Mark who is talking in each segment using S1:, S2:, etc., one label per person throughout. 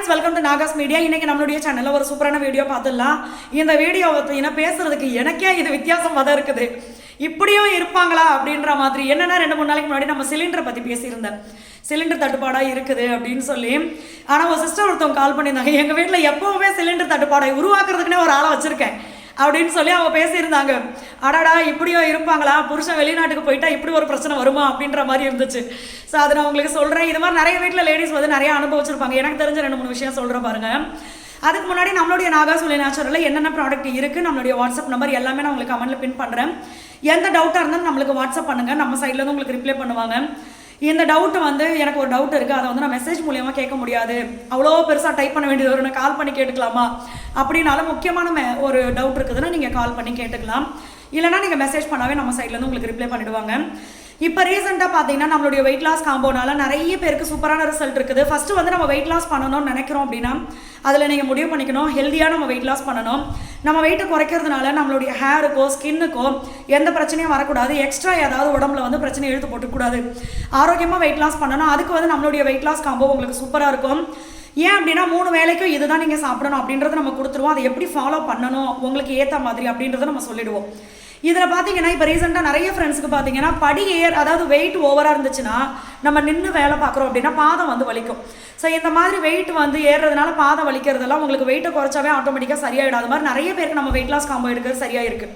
S1: Friends, welcome to Nahash media. இன்னைக்கு நம்மளுடைய சேனல்ல ஒரு சூப்பரான வீடியோ பார்த்துடலாம். இந்த வீடியோ பார்த்தீங்கன்னா பேசுறதுக்கு எனக்கே இது வித்தியாசம் தான் இருக்குது. இப்படியும் இருப்பாங்களா அப்படின்ற மாதிரி. என்னன்னா 2-3 நாளைக்கு முன்னாடி நம்ம சிலிண்டரை பற்றி பேசியிருந்தேன். சிலிண்டர் தட்டுப்பாடாக இருக்குது அப்படின்னு சொல்லி. ஆனால் ஒரு சிஸ்டர் ஒருத்தவங்க கால் பண்ணியிருந்தாங்க, எங்கள் வீட்டில் எப்போவுமே சிலிண்டர் தட்டுப்பாடை உருவாக்குறதுக்குன்னே ஒரு ஆளை வச்சுருக்கேன் அப்படின்னு சொல்லி அவங்க பேசியிருந்தாங்க. அடாடா இப்படியோ இருப்பாங்களா, புருஷன் வெளிநாட்டுக்கு போயிட்டா இப்படி ஒரு பிரச்சனை வருமா அப்படின்ற மாதிரி இருந்துச்சு. ஸோ அதை நான் உங்களுக்கு சொல்கிறேன். இது மாதிரி நிறைய வீட்டில் லேடிஸ் வந்து நிறைய அனுபவிச்சிருப்பாங்க. எனக்கு தெரிஞ்ச 2-3 விஷயம் சொல்கிறேன் பாருங்கள். அதுக்கு முன்னாடி நம்மளுடைய நாகாஸ் நேச்சுரலில் என்னென்ன ப்ராடக்ட் இருக்குது, நம்மளுடைய வாட்ஸ்அப் நம்பர் எல்லாமே நான் உங்களுக்கு கமெண்ட்டில் பின் பண்ணுறேன். எந்த டவுட்டாக இருந்தாலும் நம்மளுக்கு வாட்ஸ்அப் பண்ணுங்கள், நம்ம சைட்லேருந்து உங்களுக்கு ரிப்ளை பண்ணுவாங்க. இந்த டவுட்டு வந்து எனக்கு ஒரு டவுட் இருக்குது, அதை வந்து நான் மெசேஜ் மூலியமாக கேட்க முடியாது, அவ்வளோ பெருசாக டைப் பண்ண வேண்டியது ஒரு நான் கால் பண்ணி கேட்டுக்கலாமா அப்படின்னாலும் முக்கியமான ஒரு டவுட் இருக்குதுன்னா நீங்கள் கால் பண்ணி கேட்டுக்கலாம். இல்லைனா நீங்கள் மெசேஜ் பண்ணாவே நம்ம சைட்லேருந்து உங்களுக்கு ரிப்ளை பண்ணிவிடுவாங்க. இப்போ ரீசெண்டாக பார்த்தீங்கன்னா நம்மளுடைய வெயிட் லாஸ் காம்போனால நிறைய பேருக்கு சூப்பரான ரிசல்ட் இருக்குது. ஃபஸ்ட்டு வந்து நம்ம வெயிட் லாஸ் பண்ணணும்னு நினைக்கிறோம் அப்படின்னா அதில் நீங்கள் முடிவு பண்ணிக்கணும், ஹெல்த்தியாக நம்ம வெயிட் லாஸ் பண்ணணும். நம்ம வெயிட்டை குறைக்கிறதுனால நம்மளுடைய ஹேருக்கோ ஸ்கின்னுக்கோ எந்த பிரச்சனையும் வரக்கூடாது. எக்ஸ்ட்ரா ஏதாவது உடம்புல வந்து பிரச்சனை எழுத்து போட்டுக்கூடாது. ஆரோக்கியமாக வெயிட் லாஸ் பண்ணணும். அதுக்கு வந்து நம்மளுடைய வெயிட் லாஸ் காம்போ உங்களுக்கு சூப்பராக இருக்கும். ஏன் அப்படின்னா 3 வேளைக்கும் இதுதான் நீங்கள் சாப்பிடணும் அப்படின்றத நம்ம கொடுத்துருவோம். அதை எப்படி ஃபாலோ பண்ணணும் உங்களுக்கு ஏற்ற மாதிரி அப்படின்றத நம்ம சொல்லிடுவோம். இதில் பார்த்தீங்கன்னா இப்போ ரீசெண்டாக நிறைய ஃப்ரெண்ட்ஸுக்கு பார்த்தீங்கன்னா அதாவது வெயிட் ஓவராக இருந்துச்சுன்னா நம்ம நின்று வேலை பார்க்குறோம் அப்படின்னா பாதம் வந்து வலிக்கும். ஸோ இந்த மாதிரி வெயிட் வந்து ஏறுறதுனால பாதம் வலிக்கிறதெல்லாம் உங்களுக்கு வெயிட்டை குறைச்சாவே ஆட்டோமேட்டிக்காக சரியாயிடும். அது மாதிரி நிறைய பேருக்கு நம்ம வெயிட் லாஸ் காம்போ எடுக்கிறது சரியாக இருக்குது.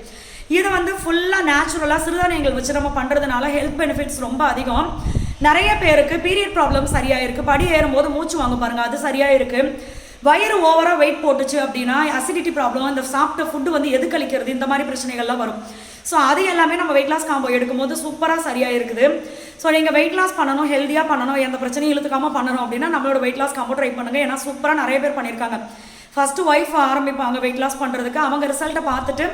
S1: இது வந்து ஃபுல்லாக நேச்சுரலாக சிறுதானியங்கள் வச்சு நம்ம பண்ணுறதுனால ஹெல்த் பெனிஃபிட்ஸ் ரொம்ப அதிகம். நிறைய பேருக்கு பீரியட் ப்ராப்ளம் சரியாக இருக்குது. படி ஏறும்போது மூச்சு வாங்க பாருங்கள், அது சரியாக இருக்குது. வயிறு ஓவராக வெயிட் போட்டுச்சு அப்படின்னா அசிடிட்டி ப்ராப்ளம், இந்த சாப்பிட்ட ஃபுட்டு வந்து எது கழிக்கிறது, இந்த மாதிரி பிரச்சனைகள்லாம் வரும். ஸோ அது எல்லாமே நம்ம வெயிட் லாஸ் காம்போ எடுக்கும்போது சூப்பராக சரியாக இருக்குது. ஸோ நீங்கள் வெயிட் லாஸ் பண்ணணும், ஹெல்த்தியாக பண்ணணும், எந்த பிரச்சனையும் இழுத்துக்காமல் பண்ணணும் அப்படின்னா நம்மளோட வெயிட் லாஸ் காம்போ ட்ரை பண்ணுங்கள். ஏன்னா சூப்பராக நிறைய பேர் பண்ணியிருக்காங்க. ஃபஸ்ட்டு ஒய்ஃப் ஆரம்பிப்பாங்க வெயிட் லாஸ் பண்ணுறதுக்கு, அவங்க ரிசல்ட்டை பார்த்துட்டு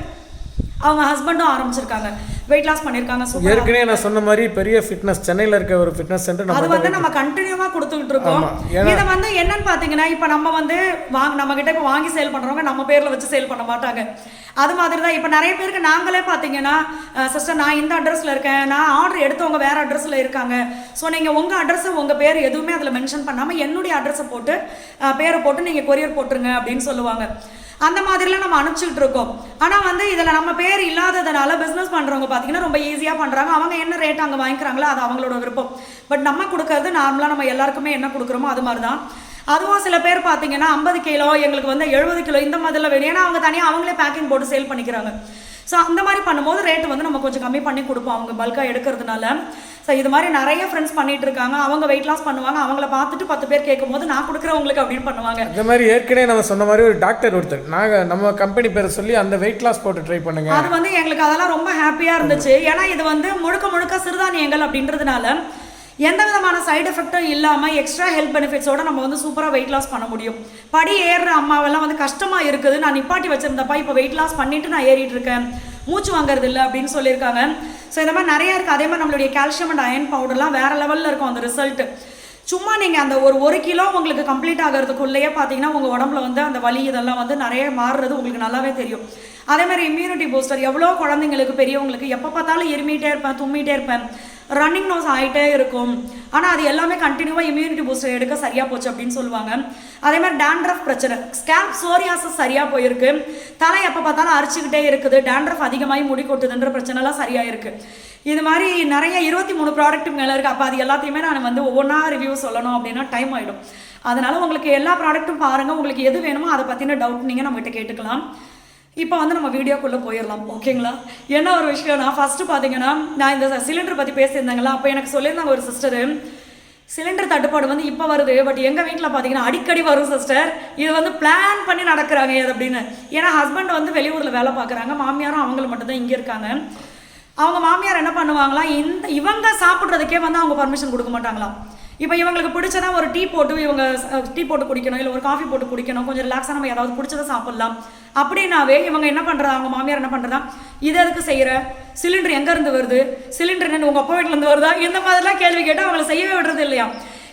S1: அவங்க ஹஸ்பண்டும் ஆரம்பிச்சிருக்காங்க, வெயிட் லாஸ் பண்ணியிருக்காங்க.
S2: ஏற்கனவே நான் சொன்ன மாதிரி பெரிய ஃபிட்னஸ் சென்னையில் இருக்க ஒரு ஃபிட்னஸ் சென்டர்
S1: அது வந்து நம்ம கண்டினியூவாக கொடுத்துக்கிட்டு இருக்கோம். இதை வந்து என்னன்னு பார்த்தீங்கன்னா இப்போ நம்ம வந்து நம்ம கிட்ட இப்போ வாங்கி சேல் பண்ணுறவங்க நம்ம பேரில் வச்சு சேல் பண்ண மாட்டாங்க. அது மாதிரி தான் இப்போ நிறைய பேருக்கு நாங்களே பார்த்தீங்கன்னா சிஸ்டர் நான் இந்த அட்ரஸில் இருக்கேன், நான் ஆர்டர் எடுத்தவங்க வேறு அட்ரஸில் இருக்காங்க, ஸோ நீங்கள் உங்கள் அட்ரஸை உங்கள் பேர் எதுவுமே அதில் மென்ஷன் பண்ணாமல் என்னுடைய அட்ரஸை போட்டு பேரை போட்டு நீங்கள் கொரியர் போட்டுருங்க அப்படின்னு சொல்லுவாங்க. அந்த மாதிரிலாம் நம்ம அனுப்பிச்சுட்டு இருக்கோம். ஆனால் வந்து இதில் நம்ம பேர் இல்லாததுனால பிஸ்னஸ் பண்ணுறவங்க பார்த்தீங்கன்னா ரொம்ப ஈஸியாக பண்ணுறாங்க. அவங்க என்ன ரேட் அங்கே வாங்கிக்கிறாங்களோ அது அவங்களோட விருப்பம். பட் நம்ம கொடுக்கறது நார்மலாக நம்ம எல்லாருக்குமே என்ன கொடுக்குறோமோ அது மாதிரி தான். அதுவும் சில பேர் பார்த்தீங்கன்னா 50 கிலோ எங்களுக்கு வந்து 70 கிலோ இந்த மாதிரிலாம் வேணும். ஏன்னா அவங்க தனியாக அவங்களே பேக்கிங் போட்டு சேல் பண்ணிக்கிறாங்க. ஸோ அந்த மாதிரி பண்ணும்போது ரேட்டு வந்து நம்ம கொஞ்சம் கம்மி பண்ணி கொடுப்போம் அவங்க பல்காக எடுக்கிறதுனால. ஸோ இது மாதிரி நிறைய ஃப்ரெண்ட்ஸ் பண்ணிட்டு இருக்காங்க. அவங்க வெயிட் லாஸ் பண்ணுவாங்க, அவங்கள பார்த்துட்டு 10 பேர் கேட்கும்போது நான் கொடுக்குறவங்களுக்கு அப்படின்னு பண்ணுவாங்க.
S2: இந்த மாதிரி ஏற்கனவே நம்ம சொன்ன மாதிரி ஒரு டாக்டர் ஒருத்தர் நம்ம கம்பெனி பேரை சொல்லி அந்த வெயிட் லாஸ் போட்டு ட்ரை பண்ணுங்க.
S1: அது வந்து எங்களுக்கு அதெல்லாம் ரொம்ப ஹாப்பியாக இருந்துச்சு. ஏன்னா இது வந்து முழுக்க சிறுதானியங்கள் அப்படின்றதுனால எந்த விதமான சைடு எஃபெக்டும் இல்லாமல் எக்ஸ்ட்ரா ஹெல்த் பெனிஃபிட்ஸோட நம்ம வந்து சூப்பராக வெயிட் லாஸ் பண்ண முடியும். படி ஏறுற அம்மாவெல்லாம் வந்து கஷ்டமாக இருக்குது, நான் நிப்பாட்டி வச்சிருந்தப்பா இப்போ வெயிட் லாஸ் பண்ணிட்டு நான் ஏறிட்டு இருக்கேன், மூச்சு வாங்குறது இல்லை அப்படின்னு சொல்லியிருக்காங்க. ஸோ இந்த மாதிரி நிறையா இருக்குது. அதே மாதிரி நம்மளுடைய கால்சியம் அண்ட் அயன் பவுடர்லாம் வேறு லெவலில் இருக்கும் அந்த ரிசல்ட். சும்மா நீங்கள் அந்த ஒரு கிலோ உங்களுக்கு கம்ப்ளீட் ஆகிறதுக்குள்ளேயே பார்த்தீங்கன்னா உங்கள் உடம்புல வந்து அந்த வலி இதெல்லாம் வந்து நிறைய மாறுறது உங்களுக்கு நல்லாவே தெரியும். அதே மாதிரி இம்யூனிட்டி பூஸ்டர், எவ்வளோ குழந்தைங்களுக்கு பெரியவங்களுக்கு எப்போ பார்த்தாலும் இருமிகிட்டே இருப்பேன், தும்மிகிட்டே இருப்பேன், ரன்னிங் நோஸ் ஆகிட்டே இருக்கும், ஆனால் அது எல்லாமே கண்டினியூவாக இம்யூனிட்டி பூஸ்டர் எடுக்க சரியாக போச்சு அப்படின்னு சொல்லுவாங்க. அதே மாதிரி டேண்ட்ரஃப் பிரச்சனை, ஸ்கேல்ப் சோரியாசிஸ் சரியாக போயிருக்கு, தலை எப்போ பார்த்தாலும் அரிச்சுக்கிட்டே இருக்குது, டேண்ட்ரஃப் அதிகமாகி முடி கொட்டுதுன்ற பிரச்சனைலாம் சரியாக இருக்குது. இது மாதிரி நிறைய 23 ப்ராடக்ட் மேலே இருக்குது. அப்போ அது எல்லாத்தையுமே நான் வந்து ஒவ்வொன்றா ரிவ்யூ சொல்லணும் அப்படின்னா டைம் ஆகிடும். அதனால் உங்களுக்கு எல்லா ப்ராடக்ட்டும் பாருங்கள், உங்களுக்கு எது வேணுமோ அதை பற்றின டவுட் நீங்கள் நம்மகிட்ட கேட்டுக்கலாம். இப்போ வந்து நம்ம வீடியோக்குள்ளே போயிடலாம், ஓகேங்களா? என்ன ஒரு விஷயம், நான் ஃபஸ்ட்டு பார்த்தீங்கன்னா நான் இந்த சிலிண்டர் பற்றி பேசியிருந்தாங்களா, அப்போ எனக்கு சொல்லியிருந்தாங்க ஒரு சிஸ்டரு, சிலிண்டர் தட்டுப்பாடு வந்து இப்போ வருது, பட் எங்கள் வீட்டில் பார்த்தீங்கன்னா அடிக்கடி வரும் சிஸ்டர், இது வந்து பிளான் பண்ணி நடக்கிறாங்க இது அப்படின்னு. ஏன்னா ஹஸ்பண்ட் வந்து வெளியூரில் வேலை பார்க்குறாங்க, மாமியாரும் அவங்களும் மட்டும்தான் இங்கே இருக்காங்க. அவங்க மாமியார் என்ன பண்ணுவாங்களாம், இவங்க சாப்பிட்றதுக்கே வந்து அவங்க பர்மிஷன் கொடுக்க மாட்டாங்களாம். இப்போ இவங்களுக்கு பிடிச்சதான் ஒரு டீ போட்டு குடிக்கணும், இல்லை ஒரு காஃபி போட்டு குடிக்கணும், கொஞ்சம் ரிலாக்ஸாக நம்ம ஏதாவது பிடிச்சதை சாப்பிட்லாம் அப்படின்னாவே இவங்க என்ன பண்ணுறா, அவங்க மாமியார் என்ன பண்ணுறதா, இது எதுக்கு செய்கிற, சிலிண்டர் எங்கேருந்து வருது, சிலிண்டர் என்ன உங்கள் அப்பா வீட்டிலேருந்து வருதா, இந்த மாதிரிலாம் கேள்வி கேட்டு அவங்கள செய்யவே விடுறது இல்லையா.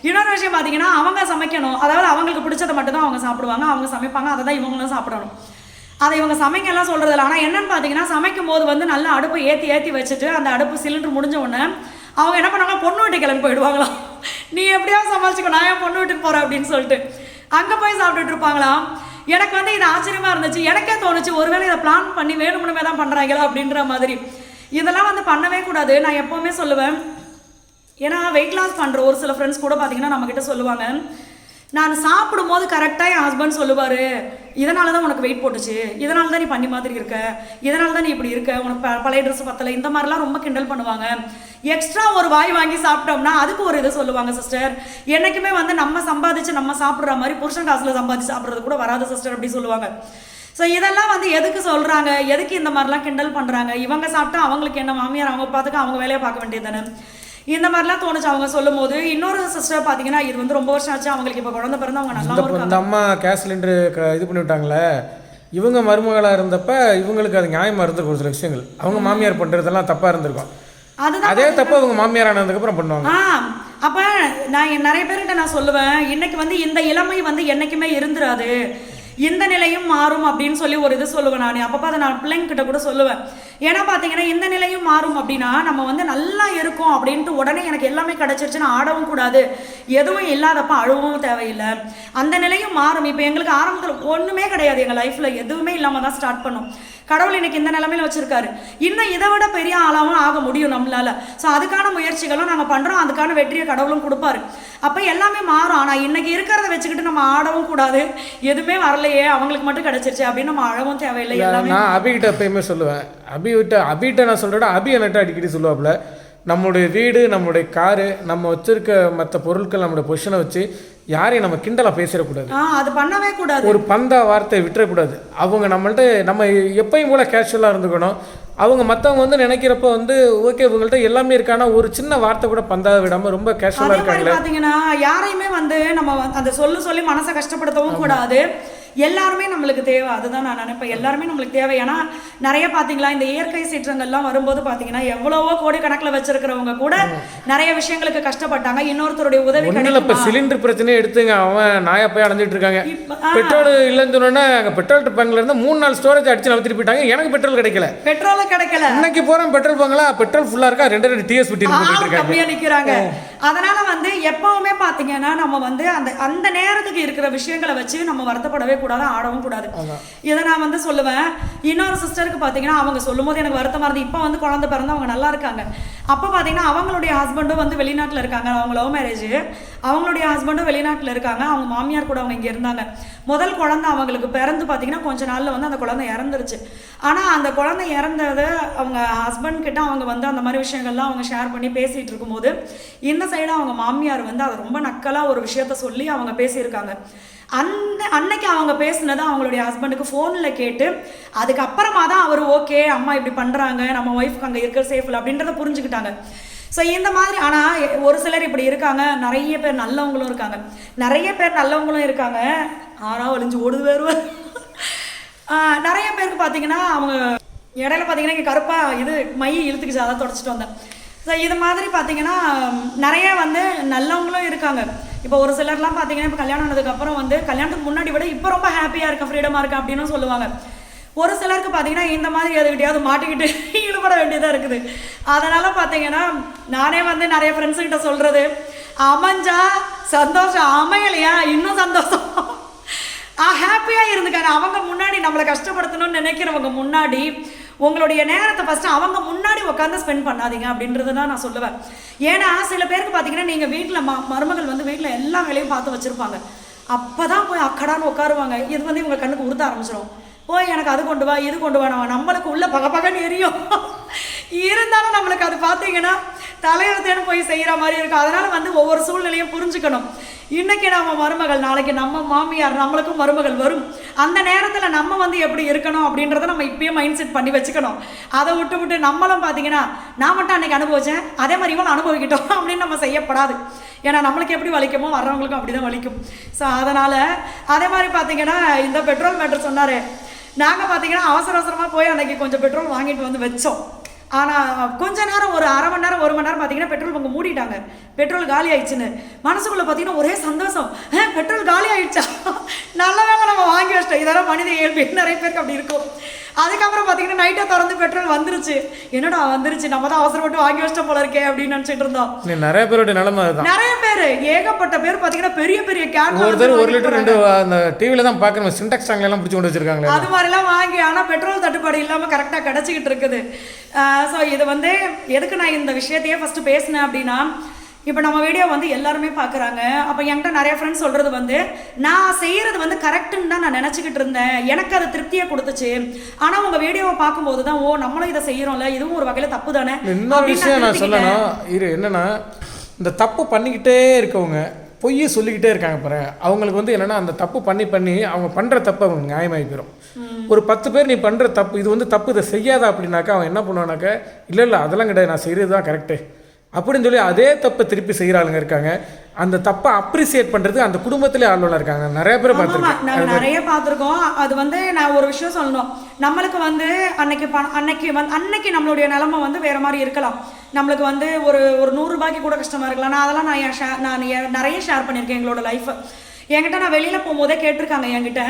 S1: இன்னொரு விஷயம் பார்த்தீங்கன்னா அவங்க சமைக்கணும், அதாவது அவங்களுக்கு பிடிச்சதை மட்டும்தான் அவங்க சாப்பிடுவாங்க, அவங்க சமைப்பாங்க, அதை தான் இவங்களும் சாப்பிடணும். அதை இவங்க சமைக்கலாம் சொல்கிறதில்ல. ஆனால் என்னென்னு பார்த்தீங்கன்னா சமைக்கும் போது வந்து நல்லா அடுப்பை ஏற்றி வச்சுட்டு அந்த அடுப்பு சிலிண்டர் முடிஞ்ச உடனே அவங்க என்ன பண்ணாங்க, பொண்ணு வீட்டு கிளம்பி போயிடுவாங்களாம். நீ எப்படியாவது சமாளிச்சுக்கோ, நான் ஏன் பொண்ணு வீட்டுக்கு போகிறேன் அப்படின்னு சொல்லிட்டு. அங்கே போய் சாப்பிட்டுட்டு இருப்பாங்களாம். எனக்கு வந்து இது ஆச்சரியமாக இருந்துச்சு. எனக்கே தோணுச்சு ஒருவேளை இதை பிளான் பண்ணி வேணும்னுமே தான் பண்ணுறாங்களா அப்படின்ற மாதிரி. இதெல்லாம் வந்து பண்ணவே கூடாது. நான் எப்போவுமே சொல்லுவேன், ஏன்னா வெயிட் லாஸ் பண்ணுற ஒரு சில ஃப்ரெண்ட்ஸ் கூட பார்த்தீங்கன்னா நம்மக்கிட்ட சொல்லுவாங்க, நான் சாப்பிடும் போது கரெக்டாக என் ஹஸ்பண்ட் சொல்லுவார், இதனால தான் உனக்கு வெயிட் போட்டுச்சு, இதனால தான் நீ பண்ணி மாதிரி இருக்க, இதனால தான் நீ இப்படி இருக்க, உனக்கு பழைய ட்ரெஸ் பத்தலை, இந்த மாதிரிலாம் ரொம்ப கிண்டல் பண்ணுவாங்க. எக்ஸ்ட்ரா ஒரு வாய் வாங்கி சாப்பிட்டோம்னா அதுக்கு ஒரு இது சொல்லுவாங்க சிஸ்டர். என்றைக்குமே வந்து நம்ம சம்பாதிச்சு நம்ம சாப்பிட்ற மாதிரி புருஷன் காசில் சம்பாதிச்சு சாப்பிட்றது கூட வராது சிஸ்டர் அப்படி சொல்லுவாங்க. ஸோ இதெல்லாம் வந்து எதுக்கு சொல்கிறாங்க, எதுக்கு இந்த மாதிரிலாம் கிண்டல் பண்ணுறாங்க? இவங்க சாப்பிட்டா அவங்களுக்கு என்ன, மாமியார் அவங்க பார்த்துக்க அவங்க வேலையை பார்க்க வேண்டியது தானே, இந்த மாதிரிலாம் தோணுச்சு அவங்க சொல்லும் போது. இன்னொரு சிஸ்டர் பார்த்தீங்கன்னா இது வந்து ரொம்ப வருஷம் ஆச்சு, அவங்களுக்கு இப்போ குழந்தை பிறந்து அவங்க நல்லா இருக்காங்க.
S2: இந்த அம்மா கேஸ் சிலிண்டரு இது பண்ணி விட்டாங்களே, இவங்க மருமகளாக இருந்தப்ப இவங்களுக்கு அது நியாயமாக இருந்திருக்கும். ஒரு சில விஷயங்கள் அவங்க மாமியார் பண்ணுறதெல்லாம் தப்பாக இருந்திருக்கும். அதே தப்பு அவங்க மாமியார் ஆனதுக்கப்புறம் பண்ணுவாங்க.
S1: அப்போ நான் நிறைய பேர்கிட்ட நான் சொல்லுவேன், இன்னைக்கு வந்து இந்த இளமை வந்து என்றைக்குமே இருந்துராது, இந்த நிலையும் மாறும் அப்படின்னு சொல்லி ஒரு இது சொல்லுவேன். நான் அப்பப்போ அதை நான் பிள்ளைங்கிட்ட கூட சொல்லுவேன். ஏன்னா பார்த்தீங்கன்னா இந்த நிலையும் மாறும் அப்படின்னா நம்ம வந்து நல்லா இருக்கும் அப்படின்ட்டு உடனே எனக்கு எல்லாமே கிடச்சிருச்சுன்னா ஆடவும் கூடாது, எதுவும் இல்லாதப்ப அழுவும் தேவையில்லை. அந்த நிலையும் மாறும். இப்போ எங்களுக்கு ஆரம்பத்தில் ஒன்றுமே கிடையாது, எங்கள் லைஃப்பில் எதுவுமே இல்லாமல் தான் ஸ்டார்ட் பண்ணோம். கடவுள் இன்னைக்கு இந்த நிலைமையில வச்சிருக்காரு. இன்னும் இதை விட பெரிய ஆளாகவும் ஆக முடியும் நம்மளால. ஸோ அதுக்கான முயற்சிகளும் நாங்கள் பண்ணுறோம், அதுக்கான வெற்றியை கடவுளும் கொடுப்பாரு. அப்போ எல்லாமே மாறும். ஆனால் இன்னைக்கு இருக்கிறத வச்சுக்கிட்டு நம்ம ஆடவும் கூடாது, எதுவுமே வரலையே அவங்களுக்கு மட்டும் கிடைச்சிருச்சு அப்படின்னு நம்ம அழவும் தேவையில்லை. எல்லாமே
S2: நான் அபிகிட்ட எப்பயுமே சொல்லுவேன், அபிகிட்ட நான் சொல்கிறேன், அபி என்கிட்ட அடிக்கடி சொல்லுவாப்புல, நம்மளுடைய வீடு, நம்மளுடைய காரு, நம்ம வச்சிருக்க மற்ற பொருட்கள், நம்மளுடைய பொசிஷனை வச்சு யாரையும் நம்ம கிண்டலாக பேசிடக்கூடாது,
S1: அது பண்ணவே கூடாது,
S2: ஒரு பந்தா வார்த்தை விட்டுறக்கூடாது. அவங்க நம்மள்ட்ட நம்ம எப்பயும் போல கேஷுவலாக இருந்துக்கணும். அவங்க மற்றவங்க வந்து நினைக்கிறப்ப வந்து ஓகே இவங்கள்ட்ட எல்லாமே இருக்கானா ஒரு சின்ன வார்த்தை கூட பந்தா விடாமல் ரொம்ப கேஷுவலாக இருக்காங்க.
S1: பார்த்தீங்கன்னா யாரையுமே வந்து நம்ம அந்த சொல்லி மனசை கஷ்டப்படுத்தவும் கூடாது. எல்லாருமே நம்மளுக்கு தேவை, அதுதான் நான் நினைப்பேன். எல்லாருமே நம்மளுக்கு தேவை. ஏன்னா நிறைய பார்த்தீங்களா இந்த இயற்கை சீற்றங்கள்லாம் வரும்போது பார்த்தீங்கன்னா எவ்வளவோ கோடி கணக்கில் வச்சிருக்கிறவங்க கூட நிறைய விஷயங்களுக்கு கஷ்டப்பட்டாங்க. இன்னொருத்தருடைய உதவி கிடைக்கல.
S2: இப்போ சிலிண்டர் பிரச்சனையே எடுத்துங்க, அவன் நாயா போய் அடைஞ்சிட்டு இருக்காங்க. பெட்ரோல் இல்லைன்னு சொன்னோன்னா பெட்ரோல் பங்க்ல இருந்து 3 நாள் ஸ்டோரேஜ் அடிச்சு நவுத்திட்டு போயிட்டாங்க. எனக்கு பெட்ரோல் கிடைக்கல, இன்னைக்கு போறேன் பெட்ரோல் பங்களா பெட்ரோல் ஃபுல்லா இருக்கா, 2 டிஎஸ் விட்டு
S1: அப்படியே நிற்கிறாங்க. அதனால வந்து எப்பவுமே பார்த்தீங்கன்னா நம்ம வந்து அந்த நேரத்துக்கு இருக்கிற விஷயங்களை வச்சு நம்ம வருத்தப்படவே கூடாது, ஆடவும் கூடாது. இதை நான் வந்து சொல்லுவேன். இன்னொரு சிஸ்டருக்கு பார்த்தீங்கன்னா அவங்க சொல்லும் போது எனக்கு வருத்தமாக இருந்து, இப்போ வந்து குழந்தை பிறந்து அவங்க நல்லா இருக்காங்க. அப்போ பார்த்தீங்கன்னா அவங்களுடைய ஹஸ்பண்டும் வந்து வெளிநாட்டில் இருக்காங்க, அவங்க லவ் மேரேஜ், அவங்களுடைய ஹஸ்பண்டும் வெளிநாட்டில் இருக்காங்க, அவங்க மாமியார் கூட அவங்க இங்கே இருந்தாங்க. முதல் குழந்தை அவங்களுக்கு பிறந்து பார்த்தீங்கன்னா கொஞ்ச நாளில் வந்து அந்த குழந்தை இறந்துருச்சு. ஆனால் அந்த குழந்தை இறந்தது அவங்க ஹஸ்பண்ட் கிட்ட அவங்க வந்து அந்த மாதிரி விஷயங்கள்லாம் அவங்க ஷேர் பண்ணி பேசிகிட்டு இருக்கும்போது இந்த சைடு அவங்க மாமியார் வந்து அதை ரொம்ப நக்கலாக ஒரு விஷயத்த சொல்லி அவங்க பேசியிருக்காங்க. அன்னைக்கு அவங்க பேசுனது அவங்களுடைய ஹஸ்பண்டுக்கு ஃபோனில் கேட்டு அதுக்கப்புறமா தான் அவர் ஓகே அம்மா இப்படி பண்ணுறாங்க, நம்ம ஒய்ஃப்க்கு அங்கே இருக்கிற சேஃபில் அப்படின்றத புரிஞ்சுக்கிட்டாங்க. ஸோ இந்த மாதிரி ஆனால் ஒரு சிலர் இப்படி இருக்காங்க, நிறைய பேர் நல்லவங்களும் இருக்காங்க, ஆறா ஒளிஞ்சு ஓடுது வருவார். நிறைய பேருக்கு பார்த்தீங்கன்னா அவங்க இடையில பார்த்தீங்கன்னா இங்கே கருப்பாக இது மை இழுத்துக்குச்சு, அதை தொடச்சிட்டு வந்தேன். ஸோ இது மாதிரி பார்த்தீங்கன்னா நிறைய வந்து நல்லவங்களும் இருக்காங்க. இப்போ ஒரு சிலர்லாம் பார்த்தீங்கன்னா இப்போ கல்யாணம் ஆனதுக்கப்புறம் வந்து கல்யாணத்துக்கு முன்னாடி விட இப்போ ரொம்ப ஹாப்பியாக இருக்கேன், ஃப்ரீடமாக இருக்கேன் அப்படின்னு சொல்லுவாங்க. ஒரு சிலருக்கு பார்த்தீங்கன்னா இந்த மாதிரி எதுக்கிட்டையாவது மாட்டிக்கிட்டு ஈடுபட வேண்டியதாக இருக்குது. அதனால் பார்த்தீங்கன்னா நானே வந்து நிறைய ஃப்ரெண்ட்ஸுக்கிட்ட சொல்கிறது, அமைஞ்சா சந்தோஷம், அமையலையா இன்னும் சந்தோஷம், ஹாப்பியாக இருந்துக்காங்க. அவங்க முன்னாடி நம்மளை கஷ்டப்படுத்தணும்னு நினைக்கிறவங்க முன்னாடி உங்களுடைய நேரத்தை ஃபஸ்ட்டு அவங்க முன்னாடி உட்காந்து ஸ்பெண்ட் பண்ணாதீங்க அப்படின்றது தான் நான் சொல்லுவேன். ஏன்னா சில பேருக்கு பார்த்தீங்கன்னா நீங்கள் வீட்டில் மருமகள் வந்து வீட்டில் எல்லா வேலையும் பார்த்து வச்சுருப்பாங்க, அப்போ தான் போய் அக்கடான்னு உட்காருவாங்க. இது வந்து இவங்க கண்ணுக்கு உறுத்த ஆரம்பிச்சிடும், போய் எனக்கு அது கொண்டு வா இது கொண்டு வா, நம்மளுக்கு உள்ள பகன்னு எரியும். இருந்தாலும் நம்மளுக்கு அது பார்த்தீங்கன்னா தலையெழுத்தேன்னு போய் செய்கிற மாதிரி இருக்கும். அதனால் வந்து ஒவ்வொரு சூழ்நிலையும் புரிஞ்சுக்கணும். இன்றைக்கி நம்ம மருமகள், நாளைக்கு நம்ம மாமியார், நம்மளுக்கும் மருமகள் வரும். அந்த நேரத்தில் நம்ம வந்து எப்படி இருக்கணும் அப்படின்றத நம்ம இப்பயே மைண்ட் செட் பண்ணி வச்சுக்கணும். அதை விட்டு நம்மளும் பார்த்தீங்கன்னா நான் மட்டும் அன்றைக்கி அனுபவித்தேன் அதே மாதிரி இவன் அனுபவிக்கிட்டோம் அப்படின்னு நம்ம செய்யப்படாது. ஏன்னா நம்மளுக்கு எப்படி வலிக்குமோ வர்றவங்களுக்கும் அப்படி தான் வலிக்கும். ஸோ அதனால் அதே மாதிரி பார்த்தீங்கன்னா இந்த பெட்ரோல் மேட்டர் சொன்னார். நாங்கள் பார்த்தீங்கன்னா அவசரமாக போய் அன்றைக்கி கொஞ்சம் பெட்ரோல் வாங்கிட்டு வந்து வச்சோம். ஆனால் கொஞ்ச நேரம் ஒரு அரை மணி நேரம் 1 மணி நேரம் பார்த்தீங்கன்னா பெட்ரோல் பங்கு மூடிட்டாங்க, பெட்ரோல் காலி ஆயிடுச்சுன்னு. மனசுக்குள்ளே பார்த்தீங்கன்னா ஒரே சந்தோஷம், பெட்ரோல் காலி ஆயிடுச்சா, நல்ல வேலை நம்ம வாங்கி வச்சிட்டோம். இதெல்லாம் மனித இயல்பு, நிறைய பேருக்கு அப்படி இருக்கும். அதுக்கப்புறம் பார்த்தீங்கன்னா நைட்டை திறந்து பெட்ரோல் வந்துருச்சு. என்னடா வந்துருச்சு, நம்ம தான் அவசரப்பட்டு வாங்கி வச்சிட்டோம் போல இருக்கே அப்படின்னு நினச்சிட்டு இருந்தோம்.
S2: நிறைய பேரோட நிலைமை அதுதான்.
S1: நிறைய பேர், ஏகப்பட்ட பேர் பார்த்தீங்கன்னா பெரிய பெரிய கேன்
S2: ஒருத்தர் 1 லிட்டர் 2 அந்த டிவியில் தான் பார்க்கணும், சின்டாக்ஸ் டேங்க்ல எல்லாம் பிடிச்சி கொண்டு வச்சிருக்காங்க.
S1: அது மாதிரிலாம் வாங்கி ஆனால் பெட்ரோல் தட்டுப்பாடு இல்லாமல் கரெக்டாக கிடச்சிக்கிட்டு இருக்குது. ஸோ இது வந்து எதுக்கு நான் இந்த விஷயத்தையே ஃபஸ்ட்டு பேசினேன் அப்படின்னா, இப்போ நம்ம வீடியோ வந்து எல்லாருமே பார்க்குறாங்க. அப்போ என்கிட்ட நிறைய ஃப்ரெண்ட்ஸ் சொல்கிறது வந்து நான் செய்கிறது வந்து கரெக்டுன்னு தான் நான் நினச்சிக்கிட்டு இருந்தேன், எனக்கு அது திருப்தியை கொடுத்துச்சு. ஆனால் உங்கள் வீடியோவை பார்க்கும்போது தான் ஓ நம்மளும் இதை செய்கிறோம்ல, இதுவும் ஒரு வகையில் தப்பு தானே.
S2: இன்னொரு விஷயம் நான் சொல்லணும், இது என்னென்னா இந்த தப்பு பண்ணிக்கிட்டே இருக்கவங்க பொய் சொல்லிக்கிட்டே இருக்காங்க பாரு, அவங்களுக்கு வந்து என்னென்னா அந்த தப்பு பண்ணி அவங்க பண்ணுற தப்பு அவங்க நியாயமாகி போயிடும். ஒரு 10 பேர் நீ பண்ணுற தப்பு இது வந்து தப்பு, இதை செய்யாதா அப்படின்னாக்கா அவன் என்ன பண்ணுவானாக்கா, இல்லை அதெல்லாம் கிடையாது, நான் செய்கிறது தான் கரெக்டு அப்படின்னு சொல்லி அதே தப்பை திருப்பி செய்கிற ஆளுங்க இருக்காங்க. அந்த தப்பை அப்ரிசியேட் பண்ணுறது அந்த குடும்பத்திலே ஆளுநர் இருக்காங்க. நிறைய பேர் பார்த்துருக்கோம்,
S1: நாங்கள் நிறைய பார்த்துருக்கோம். அது வந்து நான் ஒரு விஷயம் சொல்லணும், நம்மளுக்கு வந்து அன்னைக்கு நம்மளுடைய நிலைமை வந்து வேறு மாதிரி இருக்கலாம். நம்மளுக்கு வந்து ஒரு 100 ரூபாய்க்கு கூட கஷ்டமாக இருக்கலாம். நான் அதெல்லாம் நான் நிறைய ஷேர் பண்ணியிருக்கேன் எங்களோட லைஃப்பை. என்கிட்ட நான் வெளியில் போகும்போதே கேட்டிருக்காங்க என்கிட்ட,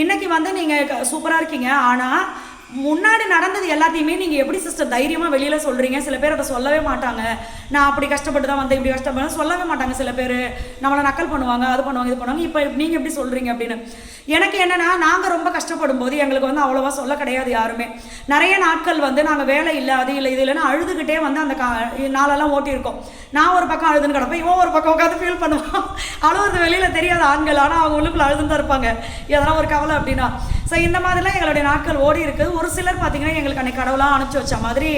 S1: இன்னைக்கு வந்து நீங்கள் சூப்பராக இருக்கீங்க, ஆனால் முன்னாடி நடந்தது எல்லாத்தையுமே நீங்கள் எப்படி சிஸ்டர் தைரியமாக வெளியில் சொல்கிறீங்க. சில பேர் அதை சொல்லவே மாட்டாங்க, நான் அப்படி கஷ்டப்பட்டு தான் வந்தேன், இப்படி கஷ்டப்பட்டு சொல்லவே மாட்டாங்க. சில பேர் நம்மளை நக்கல் பண்ணுவாங்க, அது பண்ணுவாங்க, இது பண்ணுவாங்க. இப்போ நீங்கள் எப்படி சொல்கிறீங்க அப்படின்னு. எனக்கு என்னென்னா, நாங்கள் ரொம்ப கஷ்டப்படும் போது எங்களுக்கு வந்து அவ்வளோவா சொல்ல கிடையாது யாருமே. நிறைய நாட்கள் வந்து நாங்கள் வேலை இல்லை, அது இல்லை, இது இல்லைன்னா அழுதுகிட்டே வந்து அந்த நாளெல்லாம் ஓட்டியிருக்கோம். நான் ஒரு பக்கம் அழுதுன்னு கிடப்பேன், இவன் ஒரு பக்கம் உட்காந்து ஃபீல் பண்ணுவான். அழுவது வெளியில் தெரியாத ஆண்கள், ஆனால் அவங்க உள்ளுக்குள்ள அழுதுன்னு தான் இருப்பாங்க, எதனா ஒரு கவலை அப்படின்னா. ஸோ இந்த மாதிரிலாம் எங்களுடைய நாட்கள் ஓடி இருக்குது. ஒரு சிலர் பார்த்தீங்கன்னா எங்களுக்கு அன்றைக்கி கடவுளாக அனுப்பிச்சி வச்ச மாதிரி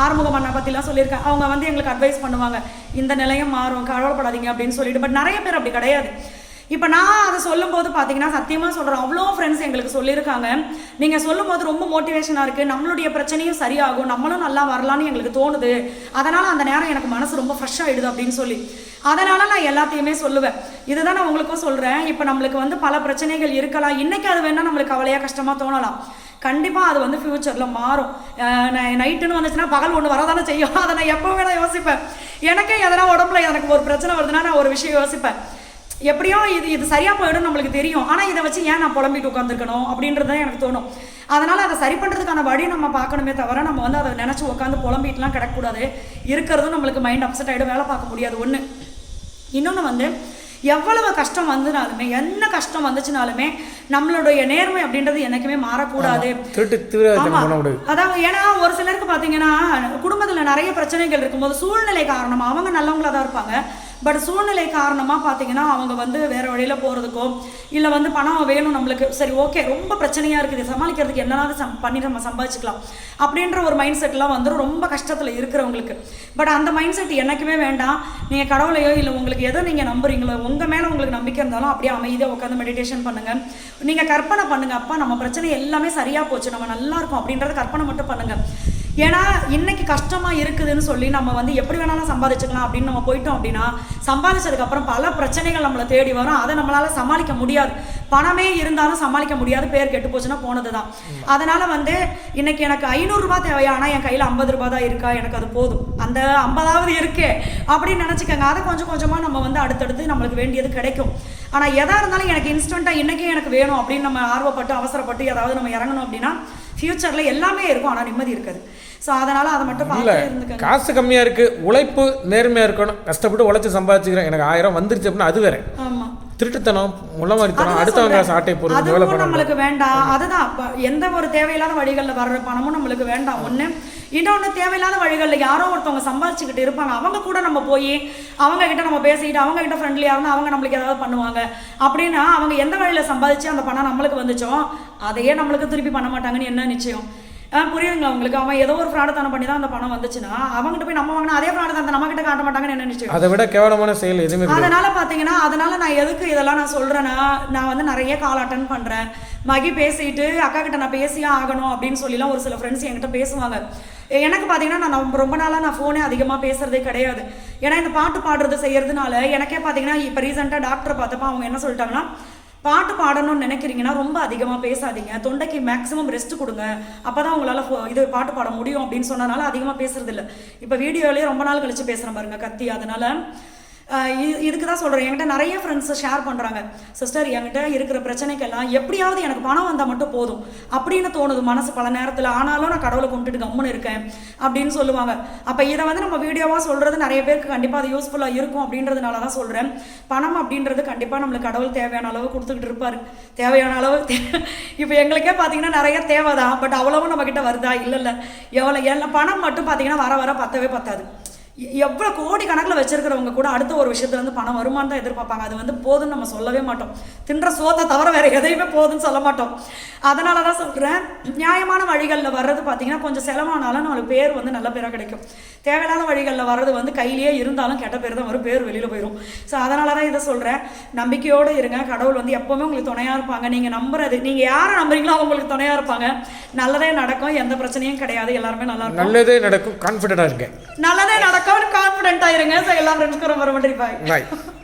S1: ஆறுமுகம் அண்ணா பற்றிலாம் சொல்லியிருக்கேன். அவங்க வந்து எங்களுக்கு அட்வைஸ் பண்ணுவாங்க, இந்த நிலையம் மாறும், கவலைப்படாதீங்க அப்படின்னு சொல்லிட்டு. பட் நிறைய பேர் அப்படி கிடையாது. இப்போ நான் அதை சொல்லும்போது பார்த்தீங்கன்னா சத்தியமாக சொல்கிறேன், அவ்வளோ ஃப்ரெண்ட்ஸ் எங்களுக்கு சொல்லியிருக்காங்க, நீங்கள் சொல்லும்போது ரொம்ப மோட்டிவேஷனாக இருக்குது, நம்மளுடைய பிரச்சனையும் சரியாகும், நம்மளும் நல்லா வரலான்னு எங்களுக்கு தோணுது, அதனால் அந்த நேரம் எனக்கு மனசு ரொம்ப ஃப்ரெஷ் ஆகிடுது அப்படின்னு சொல்லி. அதனால் நான் எல்லாத்தையுமே சொல்லுவேன். இதுதான் நான் உங்களுக்கும் சொல்கிறேன். இப்போ நம்மளுக்கு வந்து பல பிரச்சனைகள் இருக்கலாம், இன்றைக்கி அது வேணால் நம்மளுக்கு கவலையாக கஷ்டமாக தோணலாம். கண்டிப்பாக அது வந்து ஃப்யூச்சரில் மாறும். நைட்டுன்னு வந்துச்சுன்னா பகல் ஒன்று வரதானே செய்யும். அதை நான் எப்போவுமே நான் யோசிப்பேன். எனக்கே எதனா உடம்புல எனக்கு ஒரு பிரச்சனை வருதுன்னா நான் ஒரு விஷயம் யோசிப்பேன், எப்படியோ இது சரியாக போயிடும் நம்மளுக்கு தெரியும், ஆனால் இதை வச்சு ஏன் நான் புலம்பிட்டு உட்காந்துருக்கணும் அப்படின்றது தான் எனக்கு தோணும். அதனால் அதை சரி பண்ணுறதுக்கான வழி நம்ம பார்க்கணுமே தவிர நம்ம வந்து அதை நினச்சி உட்காந்து புலம்பிட்டுலாம் கிடக்கூடாது. இருக்கிறதும் நம்மளுக்கு மைண்ட் அப்செட் ஆகிடும், வேலை பார்க்க முடியாது. ஒன்று. இன்னொன்று வந்து எவ்வளவு கஷ்டம் வந்துனாலுமே, என்ன கஷ்டம் வந்துச்சுனாலுமே நம்மளுடைய நேர்மை அப்படின்றது என்றைக்குமே மாறக்கூடாது. அதாவது ஏன்னா ஒரு சிலருக்கு பார்த்தீங்கன்னா குடும்பத்தில் நிறைய பிரச்சனைகள் இருக்கும்போது சூழ்நிலை காரணமாக அவங்க நல்லவங்களாக தான் இருப்பாங்க. பட் சூழ்நிலை காரணமாக பார்த்தீங்கன்னா அவங்க வந்து வேறு வழியில் போகிறதுக்கோ இல்லை வந்து பணம் வேணும் நம்மளுக்கு, சரி ஓகே ரொம்ப பிரச்சனையாக இருக்குது, சமாளிக்கிறதுக்கு என்னென்னாவது பண்ணி நம்ம சம்பாதிச்சுக்கலாம் அப்படின்ற ஒரு மைண்ட் செட்லாம் வந்து ரொம்ப கஷ்டத்தில் இருக்கிறவங்களுக்கு. பட் அந்த மைண்ட் செட் என்றைக்குமே வேண்டாம். நீங்கள் கடவுளையோ இல்லை உங்களுக்கு எதோ நீங்கள் நம்புறீங்களோ, உங்கள் மேலே உங்களுக்கு நம்பிக்கை இருந்தாலும் அப்படியே அமைதியாக உட்காந்து மெடிடேஷன் பண்ணுங்கள். நீங்கள் கற்பனை பண்ணுங்கள், அப்பா நம்ம பிரச்சனை எல்லாமே சரியாக போச்சு, நம்ம நல்லா இருக்கும் அப்படின்றத கற்பனை மட்டும் பண்ணுங்கள். ஏன்னா இன்னைக்கு கஷ்டமாக இருக்குதுன்னு சொல்லி நம்ம வந்து எப்படி வேணாலும் சம்பாதிச்சுக்கலாம் அப்படின்னு நம்ம போயிட்டோம் அப்படின்னா சம்பாதிச்சதுக்கப்புறம் பல பிரச்சனைகள் நம்மளை தேடி வரும், அதை நம்மளால் சமாளிக்க முடியாது. பணமே இருந்தாலும் சமாளிக்க முடியாது, பேர் கெட்டு போச்சுன்னா போனது தான். அதனால் வந்து இன்னைக்கு எனக்கு 500 ரூபா தேவையா, ஆனால் என் கையில் 50 ரூபா தான் இருக்கா, எனக்கு அது போதும், அந்த 50வது இருக்கே அப்படின்னு நினச்சிக்கோங்க. அதை கொஞ்சம் கொஞ்சமாக நம்ம வந்து அடுத்தடுத்து நம்மளுக்கு வேண்டியது கிடைக்கும். ஆனால் எதாக இருந்தாலும் எனக்கு இன்ஸ்டண்ட்டாக இன்றைக்கே எனக்கு வேணும் அப்படின்னு நம்ம ஆர்வப்பட்டு அவசரப்பட்டு ஏதாவது நம்ம இறங்கணும் அப்படின்னா ஃப்யூச்சரில் எல்லாமே இருக்கும், ஆனால் நிம்மதி இருக்காது. ஸோ அதனால் அதை மட்டும் பார்த்து இருந்துக்கங்க.
S2: காசு கம்மியாக இருக்குது, உழைப்பு நேர்மையாக இருக்கணும், கஷ்டப்பட்டு உழைச்சி சம்பாதிச்சுக்கிறேன், எனக்கு 1000 வந்துருச்சு அப்படின்னா அது வேறு. ஆமாம், திருட்டுத்தனம் முள்ளமாரித்தனம் அடுத்தவங்க சாட்டை போகிறது
S1: நம்மளுக்கு வேண்டாம். அதுதான் எந்த ஒரு தேவையில்லாத வழிகளில் வர்ற பணமும் நம்மளுக்கு வேண்டாம். ஒன்று. இன்னொன்று, தேவையில்லாத வழிகளில் யாரோ ஒருத்தவங்க சம்பாதிச்சுக்கிட்டு இருப்பாங்க, அவங்க கூட நம்ம போய் அவங்க கிட்ட நம்ம பேசிக்கிட்டு அவங்க கிட்ட ஃப்ரெண்ட்லியாக இருந்தால் அவங்க நம்மளுக்கு ஏதாவது பண்ணுவாங்க அப்படின்னா அவங்க எந்த வழியில் சம்பாதிச்சு அந்த பணம் நம்மளுக்கு வந்துச்சோ அதையே நம்மளுக்கு திருப்பி பண்ண மாட்டாங்கன்னு என்ன நிச்சயம்? புரியுதுங்களா உங்களுக்கு? அவன் ஏதோ ஒரு ஃப்ராடத்தனம் பண்ணி தான் அந்த பணம் வந்துச்சுன்னா அவங்ககிட்ட போய் நம்ம வாங்கினா அதே ஃப்ராடத்தனத்தை நம்ம கிட்ட காட்ட மாட்டாங்கன்னு என்ன நிச்சயம்?
S2: அதை விட கேவலமான செயல் எதுவுமே.
S1: அதனால பார்த்தீங்கன்னா நான் எதுக்கு இதெல்லாம் நான் சொல்கிறேன்னா, நான் வந்து நிறைய கால் அட்டன் பண்ணுறேன். மகி பேசிட்டு அக்கா கிட்ட நான் பேசியே ஆகணும் அப்படின்னு சொல்லிலாம் ஒரு சில ஃப்ரெண்ட்ஸ் என்கிட்ட பேசுவாங்க. எனக்கு பார்த்தீங்கன்னா நான் ரொம்ப நாளாக நான் ஃபோனே அதிகமாக பேசுகிறதே கிடையாது. ஏன்னா இந்த பாட்டு பாடுறது செய்கிறதுனால எனக்கே பார்த்தீங்கன்னா இப்போ ரீசெண்டாக டாக்டரை பார்த்தப்போ அவங்க என்ன சொல்லிட்டாங்கன்னா, பாட்டு பாடணும்னு நினைக்கிறீங்கன்னா ரொம்ப அதிகமாக பேசாதீங்க, தொண்டைக்கு மேக்ஸிமம் ரெஸ்ட் கொடுங்க, அப்போ தான் உங்களால் இது பாட்டு பாட முடியும் அப்படின்னு சொன்னதுனால அதிகமாக பேசுறது இல்லை. இப்போ வீடியோலேயே ரொம்ப நாள் கழிச்சு பேசுகிறேன் பாருங்க கத்தி. அதனால் இதுக்கு தான் சொல்கிறேன். என்கிட்ட நிறைய ஃப்ரெண்ட்ஸ் ஷேர் பண்ணுறாங்க, சிஸ்டர் என்கிட்ட இருக்கிற பிரச்சனைக்கெல்லாம் எப்படியாவது எனக்கு பணம் வந்தால் மட்டும் போதும் அப்படின்னு தோணுது மனசு பல நேரத்தில். ஆனாலும் நான் கடவுளை கும்பிட்டுட்டு கம்முன்னு இருக்கேன் அப்படின்னு சொல்லுவாங்க. அப்போ இதை வந்து நம்ம வீடியோவாக சொல்கிறது நிறைய பேருக்கு கண்டிப்பாக அது யூஸ்ஃபுல்லாக இருக்கும் அப்படின்றதுனால தான் சொல்கிறேன். பணம் அப்படின்றது கண்டிப்பாக நம்மளுக்கு கடவுள் தேவையான அளவு கொடுத்துக்கிட்டு இருப்பார். தேவையான அளவு இப்போ எங்களுக்கே பார்த்தீங்கன்னா நிறைய தேவை தான், பட் அவ்வளவும் நம்மக்கிட்ட வருதா? இல்லை எவ்வளோ பணம் மட்டும் பார்த்தீங்கன்னா வர வர பத்தவே பத்தாது. எவ்வளோ கோடி கணக்கில் வச்சிருக்கிறவங்க கூட அடுத்த ஒரு விஷயத்துலேருந்து பணம் வருமானு தான் எதிர்பார்ப்பாங்க. அது வந்து போதுன்னு நம்ம சொல்லவே மாட்டோம். தின்ற சோத்தை தவிர வேறு எதையுமே போதுன்னு சொல்ல மாட்டோம். அதனால தான் சொல்கிறேன், நியாயமான வழிகளில் வர்றது பார்த்தீங்கன்னா கொஞ்சம் செலவானாலும் நம்மளுக்கு பேர் வந்து நல்ல பேராக கிடைக்கும். தேவையில்லாத வழிகளில் வர்றது வந்து கையிலேயே இருந்தாலும் கெட்ட பேர் தான் வரும், பேர் வெளியில் போயிடும். ஸோ அதனால தான் இதை சொல்கிறேன், நம்பிக்கையோடு இருங்க. கடவுள் வந்து எப்போவுமே உங்களுக்கு துணையாக இருப்பாங்க. நீங்கள் நம்புறது, நீங்கள் யாரை நம்புறீங்களோ அவங்களுக்கு துணையாக இருப்பாங்க. நல்லதே நடக்கும், எந்த பிரச்சனையும் கிடையாது, எல்லாருமே நல்லா இருக்கும்.
S2: நல்லதே நடக்கும், கான்ஃபிடென்ட்டாக இருக்கேன்.
S1: நல்லதே நடக்கும், கான்ஃபிடென்ட்டாக இருங்க. ஸோ எல்லா ஃப்ரெண்ட்ஸ்க்கும் ரொம்ப ரொம்ப நன்றி. பாய்.